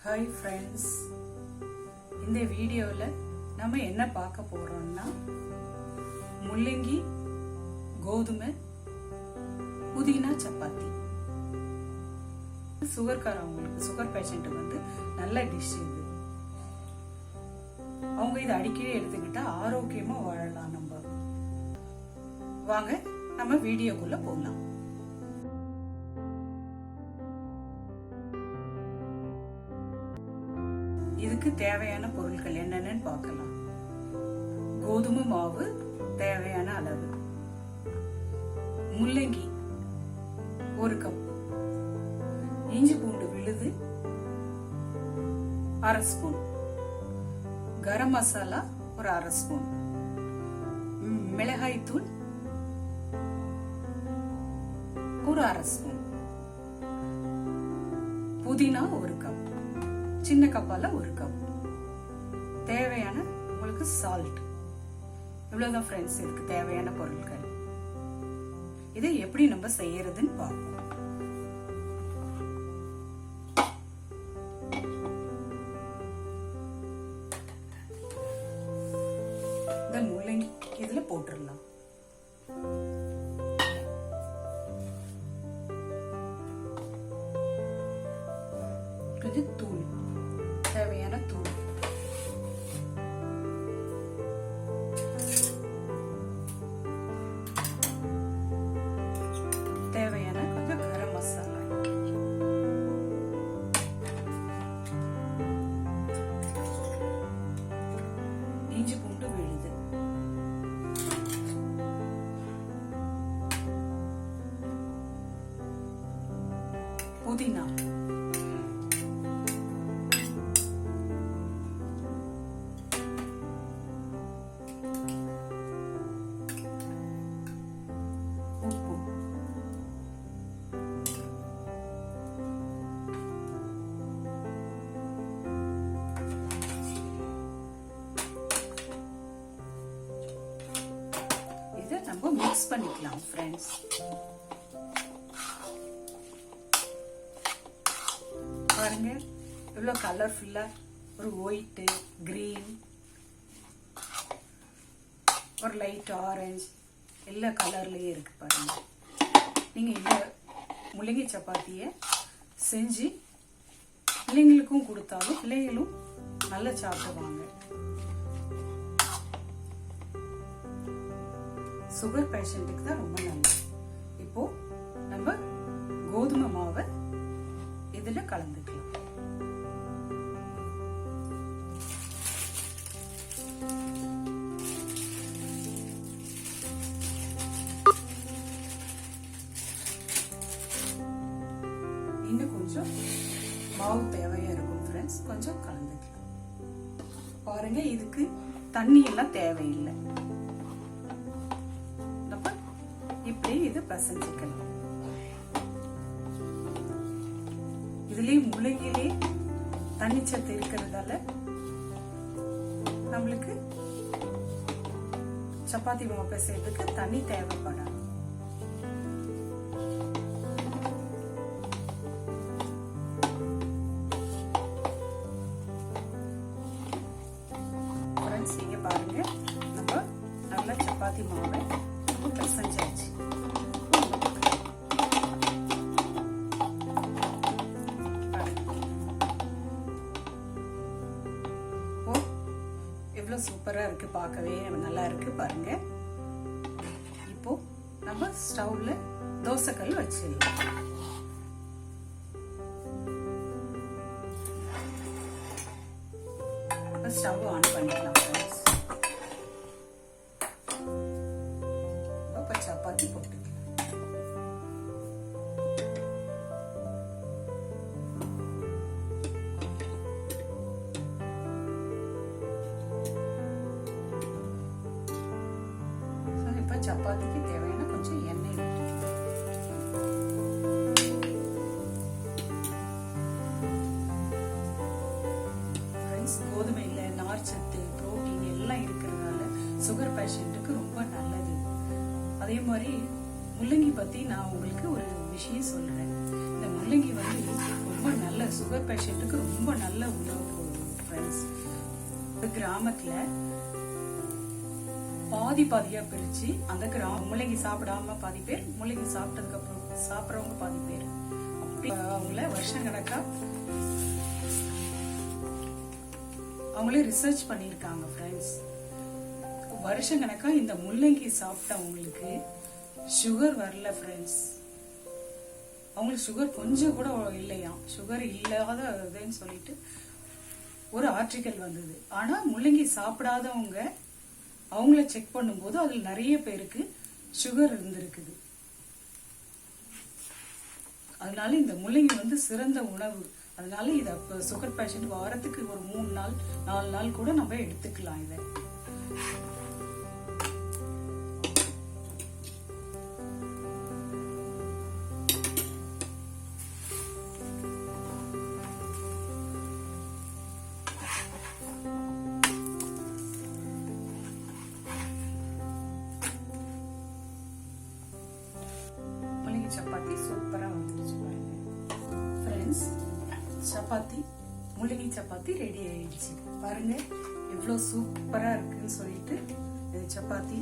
Hi friends, இந்த வீடியோவில் நம்ம என்ன பார்க்க போறோம்னா முள்ளங்கி கோதுமை புதினா சப்பாத்தி. சுகர்காரவங்களுக்கு, சுகர் பேஷண்ட்டுக்கு வந்து நல்ல டிஷ் இது. அவங்க இதை அடிக்கடி எடுத்துக்கிட்டா ஆரோக்கியமா வாழலாம். நம்ம வாங்க நம்ம வீடியோக்குள்ள போகலாம். இதுக்கு தேவையான பொருட்கள் என்னன்னு பார்க்கலாம். கோதுமை மாவு தேவையான அளவு, முள்ளங்கி 1 கப், இஞ்சி பூண்டு விழுது 1/2 ஸ்பூன், கரம் மசாலா ஒரு 1/2 ஸ்பூன், மிளகாய் தூள் ஒரு 1/2 ஸ்பூன், புதினா 1 கப், சின்ன கப்பால 1 கப், தேவையான உங்களுக்கு சால்ட். இவ்வளவுதான் ஃப்ரெண்ட்ஸ் இதுக்கு தேவையான பொருட்கள். இதை எப்படி நம்ம செய்யறதுன்னு பார்ப்போம். இந்த முள்ளங்கி இதுல போட்டுடலாம். கொஞ்சம் தூள், தேவையான தூள், தேவையான கொஞ்சம் கரம் மசாலா, இஞ்சி பூண்டு விழுது, புதினா, நம்ம மிக்ஸ் பண்ணிக்கலாம் ஃப்ரெண்ட்ஸ். பாருங்க இவ்வளவு கலர்ஃபுல்லா, ஒரு ஒயிட், கிரீன், ஒரு லைட் ஆரஞ்சு, எல்லா கலர்லயே இருக்கு பாருங்க. நீங்க இந்த முள்ளங்கி சப்பாத்திய செஞ்சு பிள்ளைங்களுக்கும் கொடுத்தாலும் பிள்ளைங்களும் நல்லா சாப்பிடுவாங்க. சுகர் பேஷண்ட்டுக்கு தான் ரொம்ப நல்லது. இப்போ நம்ம கோதுமை மாவை இதுல கலந்துக்கலாம். இன்னும் கொஞ்சம் மாவு தேவையா இருக்கும் ஃப்ரெண்ட்ஸ், கொஞ்சம் கலந்துக்கலாம். பாருங்க இதுக்கு தண்ணி எல்லாம் தேவையில்லை. இப்படி இது பசஞ்சிக்கலாம். இதுலயே முள்ளங்கிலே தண்ணிச்சத்து இருக்கிறதால நம்மளுக்கு சப்பாத்தி மாவு பிசைறதுக்கு தண்ணி தேவைப்படாது. ஃப்ரெண்ட்ஸ் இங்க பாருங்க, நம்ம நல்லா சப்பாத்தி மாவை பிசைஞ்சாச்சு. சூப்பரா இருக்கு, பார்க்கவே நல்லா இருக்கு பாருங்க. இப்போ நம்ம ஸ்டவ்ல தோசைக்கல் வச்சிடலாம். ஸ்டவ் ஆன் பண்ணிக்கலாம் ஃப்ரெண்ட்ஸ். இப்போ சப்பாத்தி போட்டுக்கலாம். சப்பாத்திக்கு தேவையான கொஞ்சம் எண்ணெய், கோதுமையில நார்ச்சத்து, புரோட்டீன் எல்லாம் இருக்கிறதுனால சுகர் பேஷண்ட்டுக்கு ரொம்ப நல்லது. அதே மாதிரி முள்ளங்கி பத்தி நான் உங்களுக்கு ஒரு விஷயம் சொல்றேன். இந்த முள்ளங்கி வந்து ரொம்ப நல்ல சுகர் பேஷண்ட்டுக்கு ரொம்ப நல்ல நல்ல உணவு ஃப்ரெண்ட்ஸ். கிராமத்துல பாதி பாதியா பிரிச்சு அந்த முள்ளங்கி சாப்பிடாம பாதி பேர், முள்ளங்கி சாப்பிட்டதுக்கு அப்புறம் சாப்பிடறவங்க பாதி பேர், அப்படி அவங்கள வருஷம் கணக்கா அவங்களே ரிசர்ச் பண்ணிருக்காங்க ஃப்ரெண்ட்ஸ். வருஷம் கணக்கா இந்த முள்ளங்கி சாப்பிட்டவங்களுக்கு சுகர் வரல ஃப்ரெண்ட்ஸ். அவங்களுக்கு சுகர் கொஞ்சம் கூட இல்லையா, சுகர் இல்லாததுன்னு சொல்லிட்டு ஒரு ஆர்டிக்கல் வந்தது. ஆனா முள்ளங்கி சாப்பிடாதவங்க அவங்கள செக் பண்ணும்போது அதுல நிறைய பேருக்கு சுகர் இருந்திருக்குது. அதனால இந்த முள்ளங்கி சிறந்த உணவு. அதனால இத சுகர் பேஷண்ட் வாரத்துக்கு ஒரு 3 நாள் 4 நாள் கூட நம்ம எடுத்துக்கலாம். இதை சப்பாத்தி சூப்பரா வந்துருச்சு பாருங்க ஃப்ரெண்ட்ஸ். சப்பாத்தி, முள்ளங்கி சப்பாத்தி ரெடி ஆயிடுச்சு பாருங்க. எவ்வளவு சூப்பரா இருக்குன்னு சொல்லிட்டு சப்பாத்தி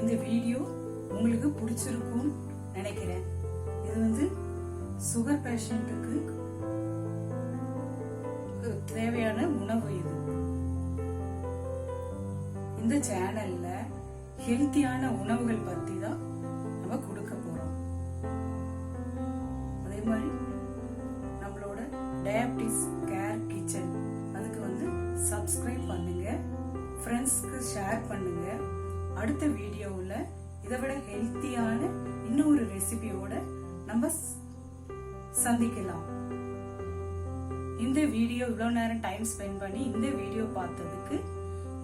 இந்த வீடியோ உங்களுக்கு பிடிச்சிருக்கும் நினைக்கிறேன். இது சுகர் பேஷண்ட்டுக்கு தேவையான உணவு. இது இந்த சேனல்ல ஹெல்த்தியான உணவுகள் பத்தி தான் நம்ம கொடுக்க போறோம். அதே மாதிரி நம்மளோட டயபிட்டிஸ் கேர் கிச்சன் அதுக்கு சப்ஸ்கிரைப் பண்ணுங்க, ஃப்ரெண்ட்ஸ்க்கு ஷேர் பண்ணுங்க. அடுத்த வீடியோவில் இதை விட ஹெல்த்தியான இன்னொரு ரெசிபியோட நம்ம சந்திக்கலாம். இந்த வீடியோ இவ்வளவு நேரம் டைம் ஸ்பெண்ட் பண்ணி இந்த வீடியோ பார்த்ததுக்கு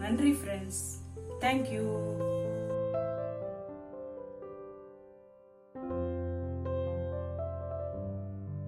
நன்றி ஃப்ரெண்ட்ஸ். தேங்க்யூ.